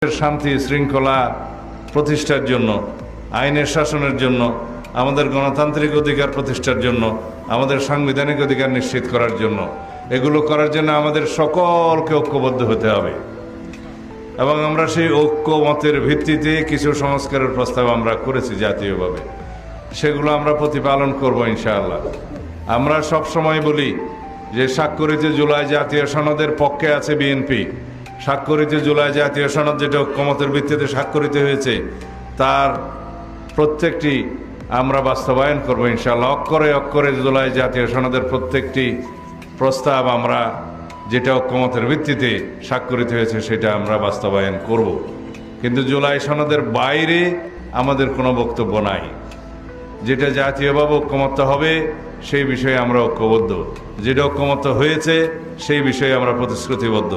শান্তি শৃঙ্খলা প্রতিষ্ঠার জন্য, আইনের শাসনের জন্য, আমাদের গণতান্ত্রিক অধিকার প্রতিষ্ঠার জন্য, আমাদের সাংবিধানিক অধিকার নিশ্চিত করার জন্য, এগুলো করার জন্য আমাদের সকলকে ঐক্যবদ্ধ হতে হবে। এবং আমরা সেই ঐক্যমতের ভিত্তিতে কিছু সংস্কারের প্রস্তাব আমরা করেছি জাতীয়ভাবে, সেগুলো আমরা প্রতিপালন করব ইনশাআল্লাহ। আমরা সব সময় বলি যে স্বাক্ষরিত জুলাই জাতীয় সনদের পক্ষে আছে বিএনপি। স্বাক্ষরিত জুলাই জাতীয় সনদ যেটা ঐক্যমতের ভিত্তিতে স্বাক্ষরিত হয়েছে তার প্রত্যেকটি আমরা বাস্তবায়ন করব ইনশাআল্লাহ। অক্ষরে অক্ষরে জুলাই জাতীয় সনদের প্রত্যেকটি প্রস্তাব আমরা যেটা ঐক্যমতের ভিত্তিতে স্বাক্ষরিত হয়েছে সেটা আমরা বাস্তবায়ন করব। কিন্তু জুলাই সনদের বাইরে আমাদের কোনো বক্তব্য নাই। যেটা জাতীয়ভাবে ঐক্যমত্য হবে সেই বিষয়ে আমরা ঐক্যবদ্ধ, যেটা ঐক্যমত্য হয়েছে সেই বিষয়ে আমরা প্রতিশ্রুতিবদ্ধ,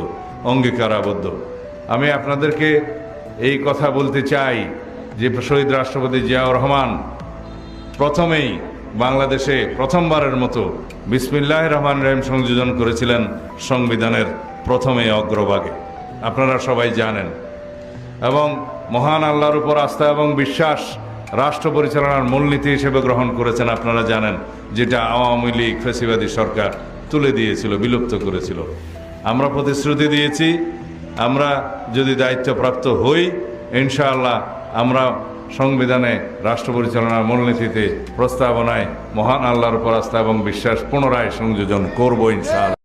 অঙ্গীকারাবদ্ধ। আমি আপনাদেরকে এই কথা বলতে চাই যে শহীদ রাষ্ট্রপতি জিয়াউর রহমান প্রথমেই বাংলাদেশে প্রথমবারের মতো বিসমিল্লাহির রহমানির রহিম সংযোজন করেছিলেন সংবিধানের প্রথমে অগ্রভাগে, আপনারা সবাই জানেন। এবং মহান আল্লাহর উপর আস্থা এবং বিশ্বাস রাষ্ট্র পরিচালনার মূলনীতি হিসেবে গ্রহণ করেছেন, আপনারা জানেন, যেটা আওয়ামী লীগ ফ্যাসিবাদী সরকার তুলে দিয়েছিল, বিলুপ্ত করেছিল। আমরা প্রতিশ্রুতি দিয়েছি, আমরা যদি দায়িত্বপ্রাপ্ত হই ইনশাআল্লাহ আমরা সংবিধানে রাষ্ট্র পরিচালনার মূলনীতিতে প্রস্তাবনায় মহান আল্লাহর উপর আস্থা এবং বিশ্বাস পুনরায় সংযোজন করব ইনশাআল্লাহ।